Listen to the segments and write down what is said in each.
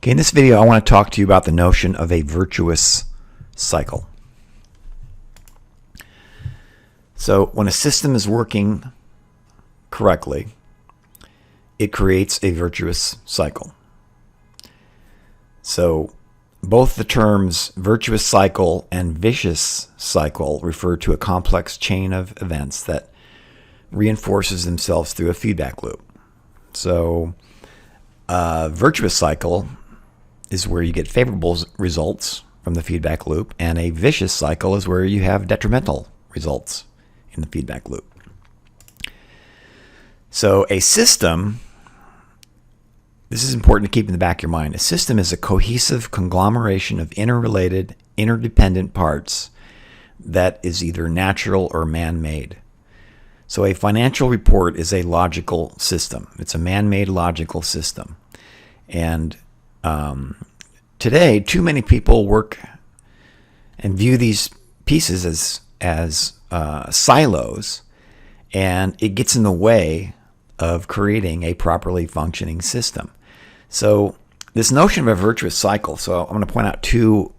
Okay, in this video, I want to talk to you about the notion of a virtuous cycle. So when a system is working correctly, it creates a virtuous cycle. So both the terms virtuous cycle and vicious cycle refer to a complex chain of events that reinforces themselves through a feedback loop. So a virtuous cycle is where you get favorable results from the feedback loop, and a vicious cycle is where you have detrimental results in the feedback loop. So a system, this is important to keep in the back of your mind, a system is a cohesive conglomeration of interrelated, interdependent parts that is either natural or man-made. So a financial report is a logical system. It's a man-made logical system. And today, too many people work and view these pieces as silos, and it gets in the way of creating a properly functioning system. So this notion of a virtuous cycle, so I'm going to point out two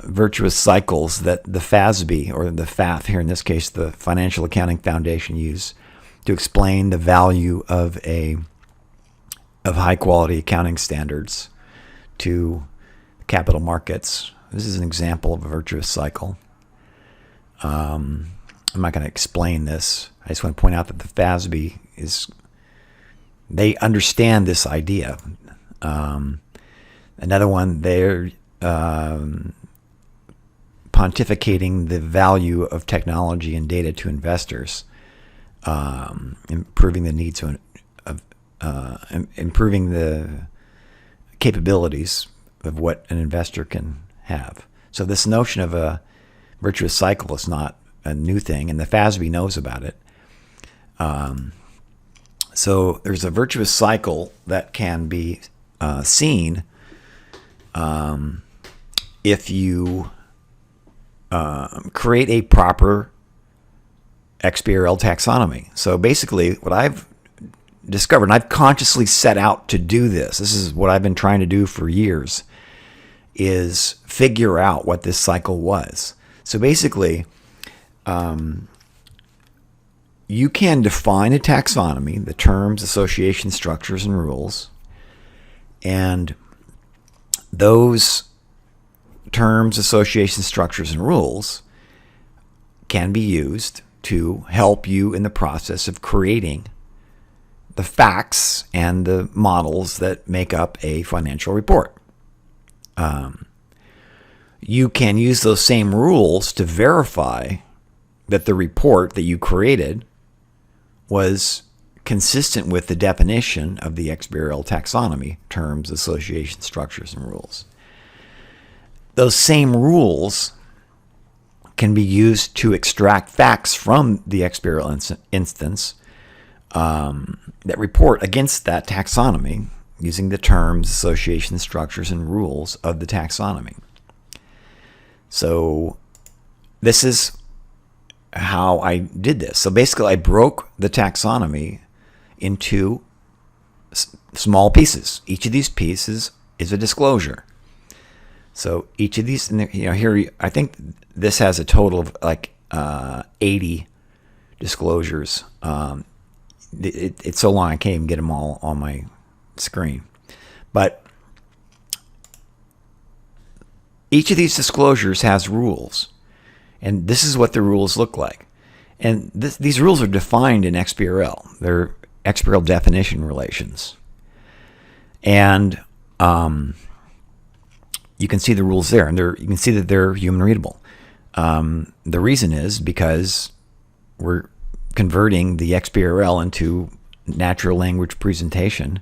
virtuous cycles that the FASB, or the FAF here in this case, the Financial Accounting Foundation, use to explain the value of high quality accounting standards to capital markets. This is an example of a virtuous cycle. I'm not going to explain this. I just want to point out that the FASB they understand this idea. Another one, they're pontificating the value of technology and data to investors, improving the needs of improving the capabilities of what an investor can have. So this notion of a virtuous cycle is not a new thing, and the FASB knows about it. So there's a virtuous cycle that can be seen if you create a proper XBRL taxonomy. So basically what I've discovered, and I've consciously set out to do this, this is what I've been trying to do for years, is figure out what this cycle was. So basically, you can define a taxonomy, the terms, associations, structures, and rules, and those terms, associations, structures, and rules can be used to help you in the process of creating the facts and the models that make up a financial report. You can use those same rules to verify that the report that you created was consistent with the definition of the XBRL taxonomy, terms, associations, structures, and rules. Those same rules can be used to extract facts from the XBRL instance that report against that taxonomy using the terms, associations, structures, and rules of the taxonomy. So this is how I did this. So basically, I broke the taxonomy into small pieces. Each of these pieces is a disclosure. So each of these, here, I think this has a total of like 80 disclosures. It's so long I can't even get them all on my screen. But each of these disclosures has rules. And this is what the rules look like. And these rules are defined in XBRL. They're XBRL definition relations. And you can see the rules there. And you can see that they're human readable. The reason is because we're converting the XBRL into natural language presentation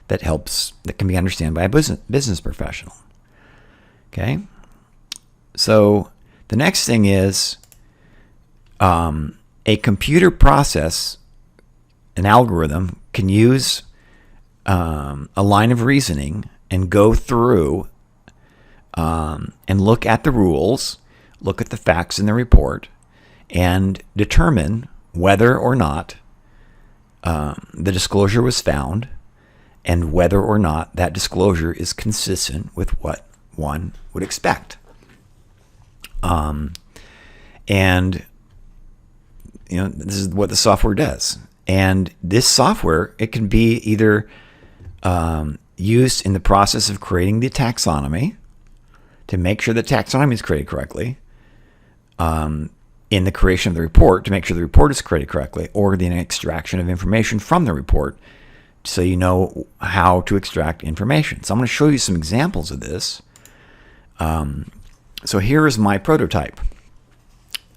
that can be understood by a business professional. Okay? So the next thing is a computer process, an algorithm, can use a line of reasoning and go through and look at the rules, look at the facts in the report, and determine whether or not the disclosure was found and whether or not that disclosure is consistent with what one would expect. And this is what the software does. And this software, it can be either used in the process of creating the taxonomy to make sure the taxonomy is created correctly, in the creation of the report to make sure the report is created correctly, or the extraction of information from the report so you know how to extract information. So I'm going to show you some examples of this. So here is my prototype.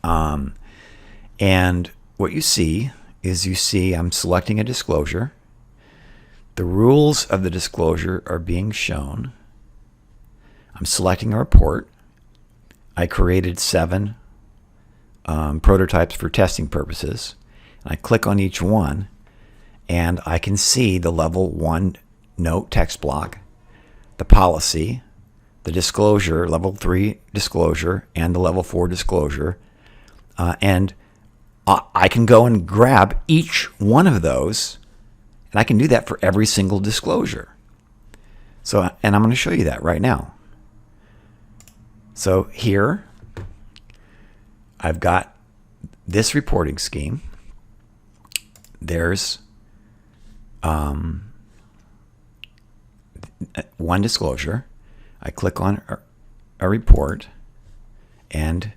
And what you see is I'm selecting a disclosure. The rules of the disclosure are being shown. I'm selecting a report. I created 7 prototypes for testing purposes. And I click on each one, and I can see the level 1 note text block, the policy, the disclosure, level 3 disclosure, and the level 4 disclosure. And I can go and grab each one of those, and I can do that for every single disclosure. And I'm going to show you that right now. So here, I've got this reporting scheme. There's one disclosure. I click on a report, and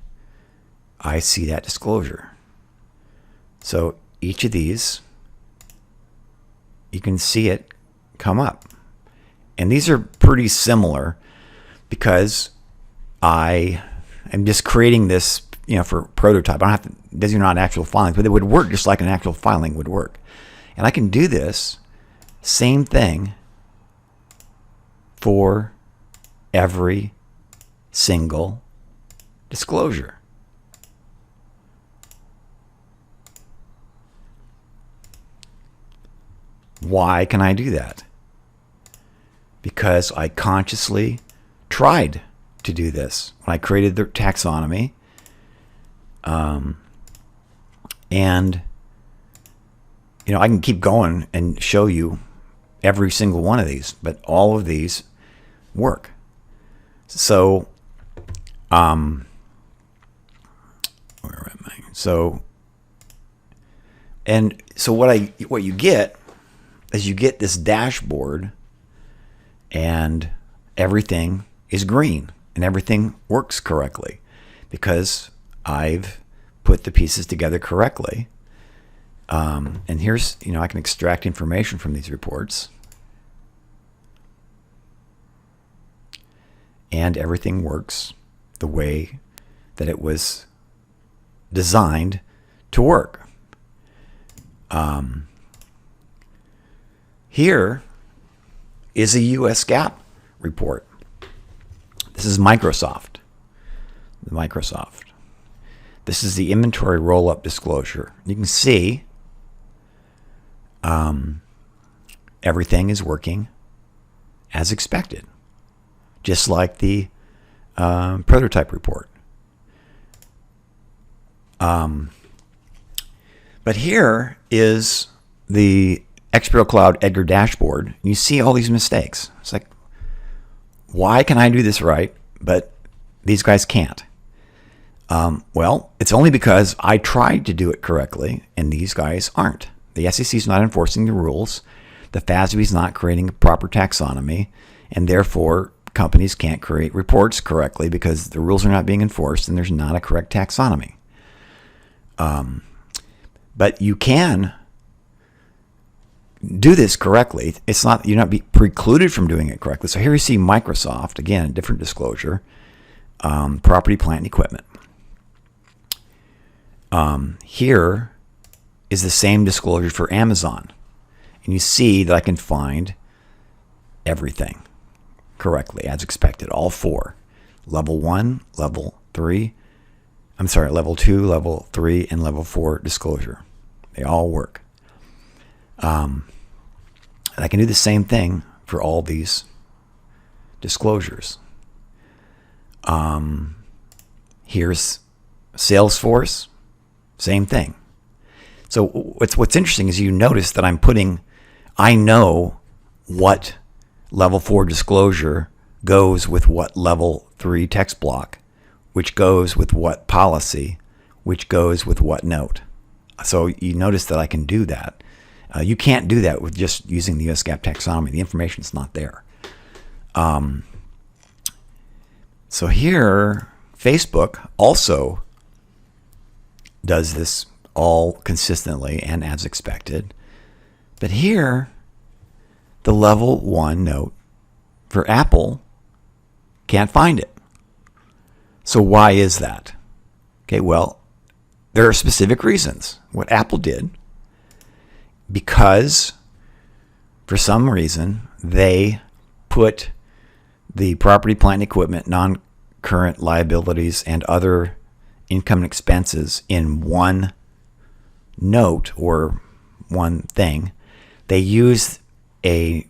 I see that disclosure. So each of these, you can see it come up. And these are pretty similar because I am just creating this, for prototype. I don't have to, these are not actual filings, but it would work just like an actual filing would work. And I can do this same thing for every single disclosure. Why can I do that? Because I consciously tried to do this when I created the taxonomy. And I can keep going and show you every single one of these, but all of these work. So, where am I? So what you get is you get this dashboard, and everything is green and everything works correctly because I've put the pieces together correctly. And here's, I can extract information from these reports, and everything works the way that it was designed to work. Here is a US Gaap report. This is Microsoft. This is the inventory roll-up disclosure. You can see everything is working as expected, just like the prototype report. But here is the XBRL Cloud Edgar dashboard. You see all these mistakes. It's like, why can I do this right, but these guys can't? Well, it's only because I tried to do it correctly, and these guys aren't. The SEC is not enforcing the rules. The FASB is not creating a proper taxonomy, and therefore companies can't create reports correctly because the rules are not being enforced and there's not a correct taxonomy. But you can do this correctly. It's not, you're not precluded from doing it correctly. So here you see Microsoft, again, a different disclosure, property, plant, and equipment. Here is the same disclosure for Amazon. And you see that I can find everything correctly as expected, all 4. Level 1, level 3, level 2, level 3, and level 4 disclosure. They all work. And I can do the same thing for all these disclosures. Here's Salesforce, same thing. So what's interesting is you notice that I know what level 4 disclosure goes with what level 3 text block, which goes with what policy, which goes with what note. So you notice that I can do that. You can't do that with just using the US GAAP taxonomy. The information's not there. So here, Facebook also does this all consistently and as expected. But here, the level 1 note for Apple can't find it. So why is that? Okay, well, there are specific reasons. What Apple did, because for some reason they put the property, plant, and equipment, non-current liabilities, and other income and expenses in one note or one thing. They used a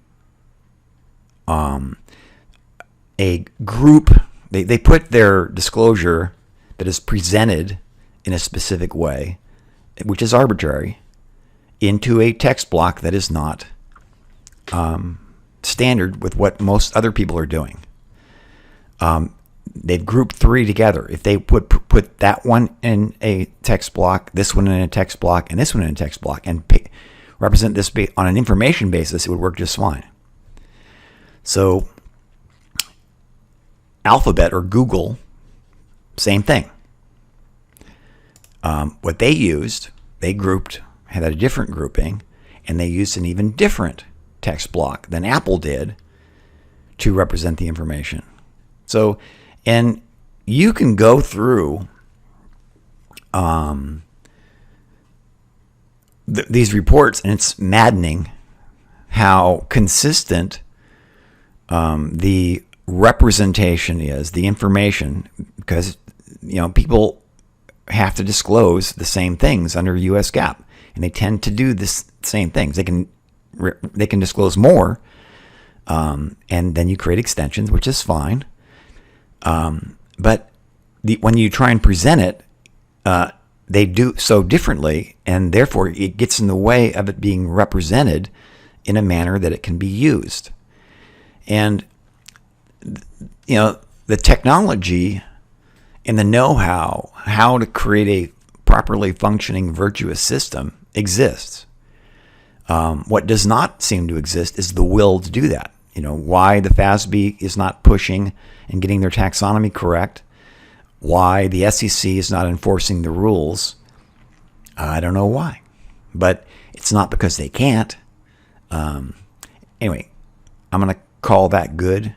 group. They put their disclosure that is presented in a specific way, which is arbitrary, into a text block that is not standard with what most other people are doing. They've grouped 3 together. If they put that one in a text block, this one in a text block, and this one in a text block, and represent this on an information basis, it would work just fine. So Alphabet or Google, same thing. What they used, they grouped, had a different grouping, and they used an even different text block than Apple did to represent the information. So, and you can go through these reports, and it's maddening how consistent the representation is, the information, because people have to disclose the same things under US GAAP, and they tend to do the same things. They can disclose more, and then you create extensions, which is fine. But when you try and present it, they do so differently, and therefore it gets in the way of it being represented in a manner that it can be used. And the technology and the know-how, how to create a properly functioning virtuous system exists. What does not seem to exist is the will to do that. Why the FASB is not pushing and getting their taxonomy correct, why the SEC is not enforcing the rules. I don't know why, but it's not because they can't. Anyway, I'm going to call that good,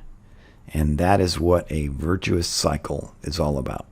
and that is what a virtuous cycle is all about.